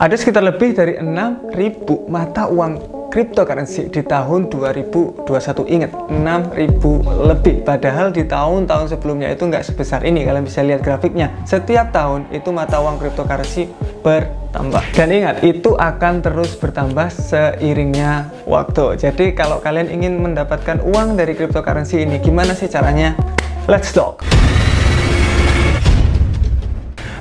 Ada sekitar lebih dari 6.000 mata uang cryptocurrency di tahun 2021. Ingat, 6.000 lebih. Padahal di tahun-tahun sebelumnya itu nggak sebesar ini. Kalian bisa lihat grafiknya. Setiap tahun itu mata uang cryptocurrency bertambah. Dan ingat, itu akan terus bertambah seiringnya waktu. Jadi kalau kalian ingin mendapatkan uang dari cryptocurrency ini, gimana sih caranya? Let's talk!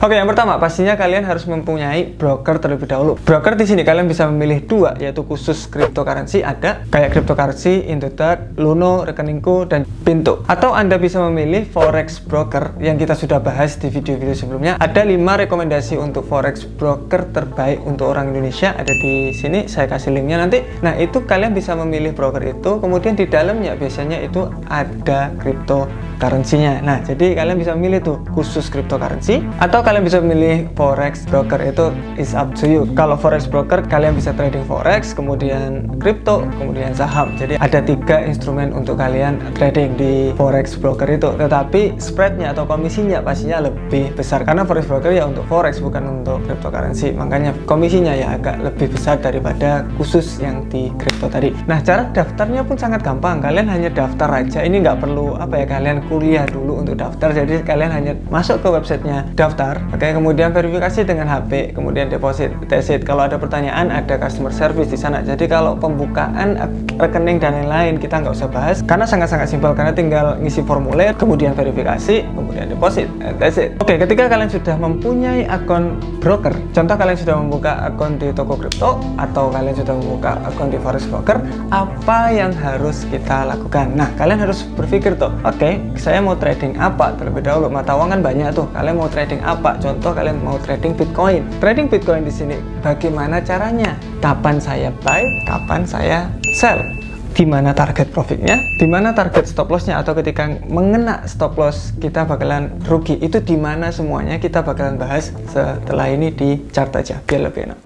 Oke, yang pertama pastinya kalian harus mempunyai broker terlebih dahulu. Broker di sini kalian bisa memilih dua, yaitu khusus cryptocurrency, ada kayak cryptocurrency, Indotech, Luno, Rekeningku, dan Pintu. Atau Anda bisa memilih forex broker yang kita sudah bahas di video-video sebelumnya. Ada 5 rekomendasi untuk forex broker terbaik untuk orang Indonesia, ada di sini, saya kasih linknya nanti. Nah, itu kalian bisa memilih broker itu, kemudian di dalamnya biasanya itu ada cryptocurrency-nya. Nah, jadi kalian bisa memilih tuh khusus cryptocurrency, atau kalian bisa memilih forex broker, itu is up to you. Kalau forex broker kalian bisa trading forex, kemudian crypto, kemudian saham. Jadi ada 3 instrumen untuk kalian trading di forex broker itu. Tetapi spreadnya atau komisinya pastinya lebih besar, karena forex broker ya untuk forex bukan untuk cryptocurrency. Makanya komisinya ya agak lebih besar daripada khusus yang di crypto tadi. Nah, cara daftarnya pun sangat gampang. Kalian hanya daftar aja. Ini nggak perlu kalian kuliah dulu untuk daftar. Jadi kalian hanya masuk ke websitenya, daftar. Oke, kemudian verifikasi dengan HP, kemudian deposit, deposit. Kalau ada pertanyaan, ada customer service di sana. Jadi kalau pembukaan rekening dan lain-lain kita nggak usah bahas, karena sangat-sangat simpel, karena tinggal ngisi formulir, kemudian verifikasi, kemudian deposit, that's it. Oke, ketika kalian sudah mempunyai akun broker, contoh kalian sudah membuka akun di toko kripto atau kalian sudah membuka akun di forex broker, apa yang harus kita lakukan? Nah, kalian harus berpikir tuh, oke, saya mau trading apa terlebih dahulu? Mata uang kan banyak tuh, kalian mau trading apa? Contoh kalian mau trading Bitcoin. Trading Bitcoin di sini bagaimana caranya? Kapan saya buy, kapan saya sell? Di mana target profitnya? Di mana target stop lossnya? Atau ketika mengena stop loss kita bakalan rugi? Itu di mana semuanya kita bakalan bahas setelah ini di chart aja biar lebih enak.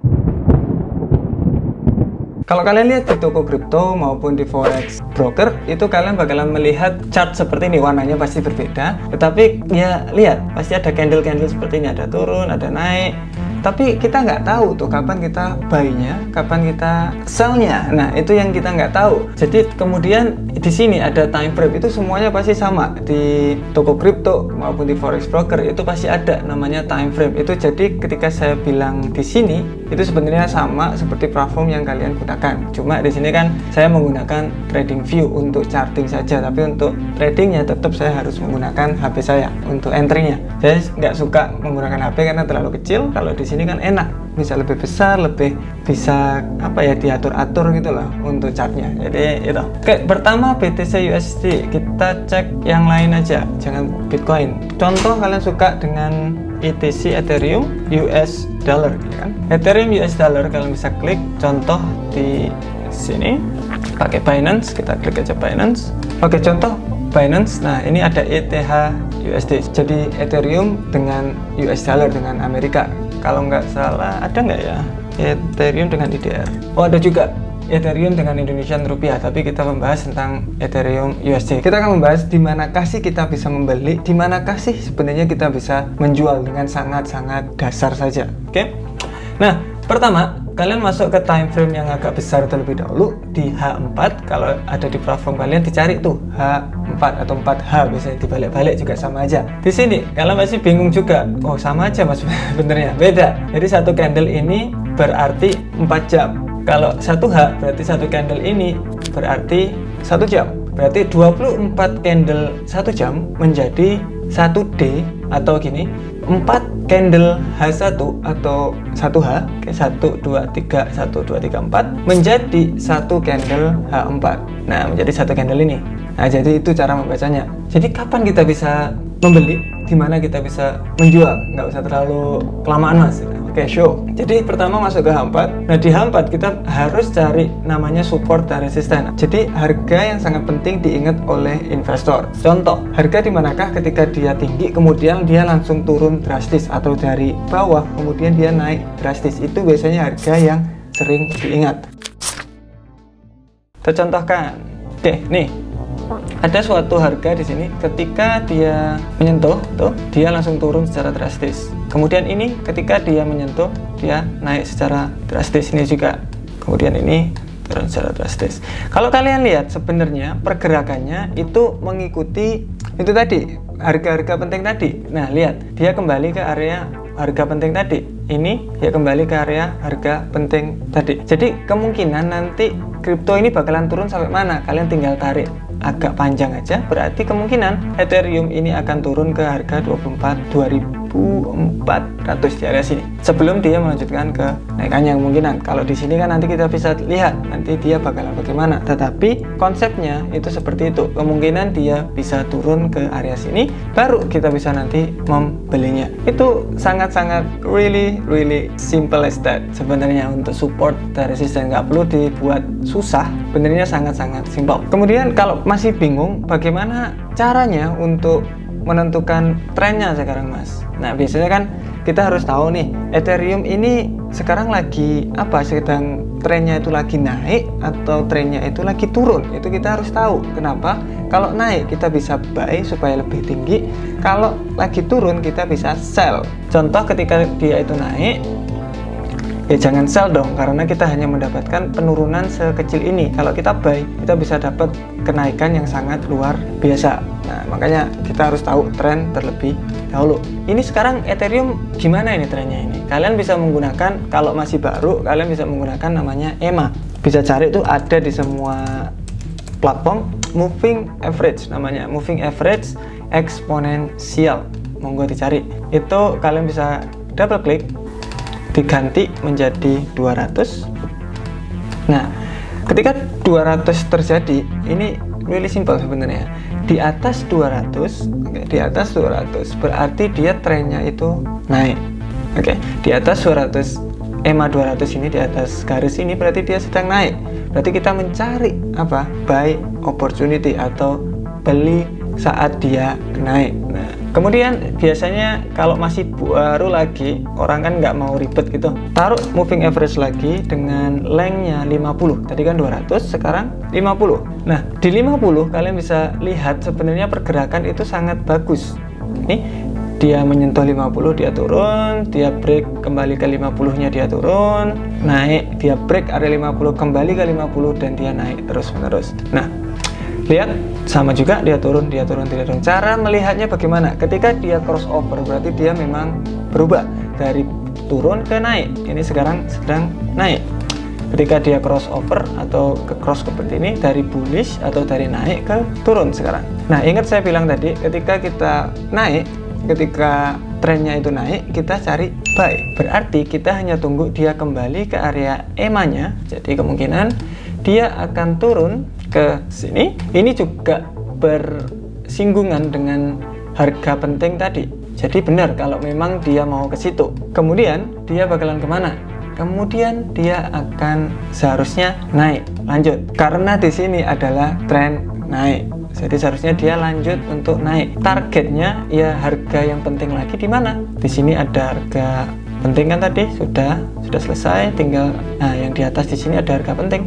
Kalau kalian lihat di toko kripto maupun di forex broker, itu kalian bakalan melihat chart seperti ini. Warnanya pasti berbeda, tetapi ya lihat, pasti ada candle-candle seperti ini, ada turun, ada naik. Tapi kita nggak tahu tuh kapan kita buy-nya, kapan kita sell-nya. Nah, itu yang kita nggak tahu. Jadi kemudian di sini ada time frame, itu semuanya pasti sama. Di toko kripto maupun di forex broker itu pasti ada namanya time frame. Itu jadi ketika saya bilang di sini, itu sebenarnya sama seperti platform yang kalian gunakan. Cuma di sini kan saya menggunakan TradingView untuk charting saja, tapi untuk tradingnya tetap saya harus menggunakan HP saya untuk entry-nya. Saya nggak suka menggunakan HP karena terlalu kecil. Kalau di sini kan enak, bisa lebih besar, lebih bisa diatur-atur gitu loh untuk chartnya. Jadi itu. Oke, pertama BTC USD, kita cek yang lain aja, jangan Bitcoin. Contoh kalian suka dengan ETC, Ethereum US dollar gitu kan. Ethereum US dollar kalian bisa klik contoh di sini pakai Binance, kita klik aja Binance. Oke, contoh Binance. Nah, ini ada ETH USD. Jadi Ethereum dengan US dollar dengan Amerika. Kalau nggak salah, ada nggak ya Ethereum dengan IDR? Oh, ada juga Ethereum dengan Indonesian rupiah, tapi kita membahas tentang Ethereum USD. Kita akan membahas di manakah sih kita bisa membeli, di manakah sih sebenarnya kita bisa menjual dengan sangat-sangat dasar saja. Oke? Nah, pertama, kalian masuk ke time frame yang agak besar terlebih dahulu di H4. Kalau ada di platform kalian dicari tuh H4 atau 4H, biasanya dibalik-balik juga sama aja. Di sini kalian masih bingung juga, oh sama aja mas, benernya beda. Jadi satu candle ini berarti 4 jam. Kalau 1H berarti satu candle ini berarti 1 jam. Berarti 24 candle 1 jam menjadi 1D, atau gini, 4 candle H1 atau 1H, 1, 2, 3, 1, 2, 3, 4 menjadi 1 candle H4. Nah, menjadi 1 candle ini. Nah, jadi itu cara membacanya. Jadi kapan kita bisa membeli, di mana kita bisa menjual? Nggak usah terlalu kelamaan mas. Oke, show. Jadi pertama masuk ke H4. Nah, di H4 kita harus cari namanya support dan resisten. Jadi harga yang sangat penting diingat oleh investor. Contoh, harga di manakah ketika dia tinggi kemudian dia langsung turun drastis, atau dari bawah kemudian dia naik drastis. Itu biasanya harga yang sering diingat. Tercontohkan. Oke, nih Pak? Ada suatu harga di sini ketika dia menyentuh tuh dia langsung turun secara drastis. Kemudian ini ketika dia menyentuh dia naik secara drastis ini juga. Kemudian ini turun secara drastis. Kalau kalian lihat sebenarnya pergerakannya itu mengikuti itu tadi harga-harga penting tadi. Nah lihat dia kembali ke area harga penting tadi. Ini dia kembali ke area harga penting tadi. Jadi kemungkinan nanti kripto ini bakalan turun sampai mana? Kalian tinggal tarik agak panjang aja. Berarti kemungkinan Ethereum ini akan turun ke harga 24.400 di area sini. Sebelum dia melanjutkan ke naikannya kemungkinan. Kalau di sini kan nanti kita bisa lihat nanti dia bakalan bagaimana. Tetapi konsepnya itu seperti itu. Kemungkinan dia bisa turun ke area sini, baru kita bisa nanti membelinya. Itu sangat-sangat really simple as that. Sebenarnya untuk support dan resisten nggak perlu dibuat susah. Benernya sangat-sangat simple. Kemudian kalau masih bingung bagaimana caranya untuk menentukan trennya sekarang Mas. Nah biasanya kan kita harus tahu nih Ethereum ini sekarang lagi apa, sedang trennya itu lagi naik atau trennya itu lagi turun. Itu kita harus tahu. Kenapa? Kalau naik kita bisa buy supaya lebih tinggi, kalau lagi turun kita bisa sell. Contoh ketika dia itu naik ya jangan sell dong, karena kita hanya mendapatkan penurunan sekecil ini. Kalau kita buy, kita bisa dapat kenaikan yang sangat luar biasa. Nah, makanya kita harus tahu tren terlebih dahulu. Ini sekarang Ethereum gimana ini trennya ini? Kalian bisa menggunakan, kalau masih baru, kalian bisa menggunakan namanya EMA. Bisa cari itu ada di semua platform, moving average namanya, moving average exponential. Monggo dicari. Itu kalian bisa double klik, diganti menjadi 200. Nah ketika 200 terjadi, ini really simple sebenarnya. Di atas 200, di atas 200 berarti dia trennya itu naik. Di atas 200, EMA 200 ini di atas garis ini berarti dia sedang naik. Berarti kita mencari apa? Buy opportunity atau beli saat dia naik. Nah, kemudian biasanya kalau masih baru lagi, orang kan nggak mau ribet gitu, taruh moving average lagi dengan lengthnya 50. Tadi kan 200, sekarang 50. Nah di 50 kalian bisa lihat sebenarnya pergerakan itu sangat bagus. Nih dia menyentuh 50, dia turun, dia break kembali ke 50 nya, dia turun, naik, dia break area 50, kembali ke 50, dan dia naik terus menerus. Nah lihat sama juga, dia turun, dia turun, dia turun. Cara melihatnya bagaimana? Ketika dia crossover berarti dia memang berubah dari turun ke naik. Ini sekarang sedang naik. Ketika dia crossover atau ke cross seperti ini, dari bullish atau dari naik ke turun sekarang. Nah ingat saya bilang tadi, ketika kita naik, ketika trennya itu naik, kita cari buy. Berarti kita hanya tunggu dia kembali ke area EMA nya. Jadi kemungkinan dia akan turun ke sini. Ini juga bersinggungan dengan harga penting tadi. Jadi benar kalau memang dia mau ke situ. Kemudian dia bakalan kemana? Kemudian dia akan seharusnya naik lanjut. Karena di sini adalah tren naik. Jadi seharusnya dia lanjut untuk naik. Targetnya ya harga yang penting lagi di mana? Di sini ada harga penting kan tadi sudah selesai. Tinggal yang di atas di sini ada harga penting.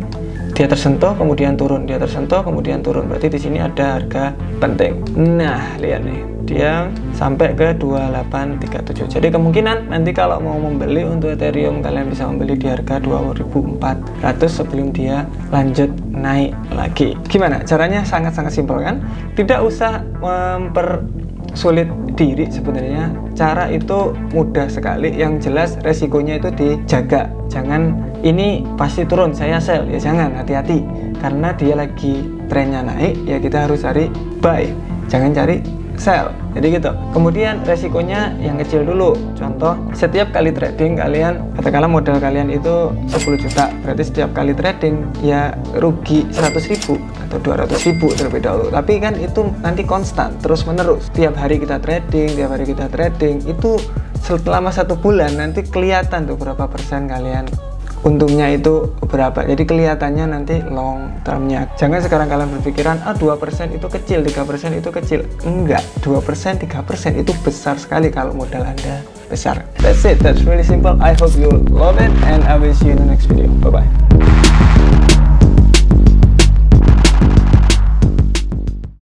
Dia tersentuh kemudian turun, dia tersentuh kemudian turun, berarti di sini ada harga penting. Nah lihat nih, dia sampai ke 2837. Jadi kemungkinan nanti kalau mau membeli untuk Ethereum, kalian bisa membeli di harga 2400 sebelum dia lanjut naik lagi. Gimana caranya? Sangat-sangat simpel kan? Tidak usah mempersulit diri sebenarnya. Cara itu mudah sekali, yang jelas resikonya itu dijaga. Jangan ini pasti turun saya sell, ya jangan, hati-hati, karena dia lagi trennya naik ya kita harus cari buy, jangan cari sell. Jadi gitu. Kemudian resikonya yang kecil dulu. Contoh, setiap kali trading kalian, katakanlah modal kalian itu 10 juta, berarti setiap kali trading ya rugi 100.000 atau 200.000 terlebih dahulu. Tapi kan itu nanti konstan, terus menerus. Tiap hari kita trading, itu selama 1 bulan nanti kelihatan tuh berapa persen kalian untungnya itu berapa. Jadi kelihatannya nanti long termnya. Jangan sekarang kalian berpikiran 2% itu kecil, 3% itu kecil. Enggak, 2%, 3% itu besar sekali kalau modal Anda besar. That's it, that's really simple. I hope you love it and I will see you in the next video. Bye bye.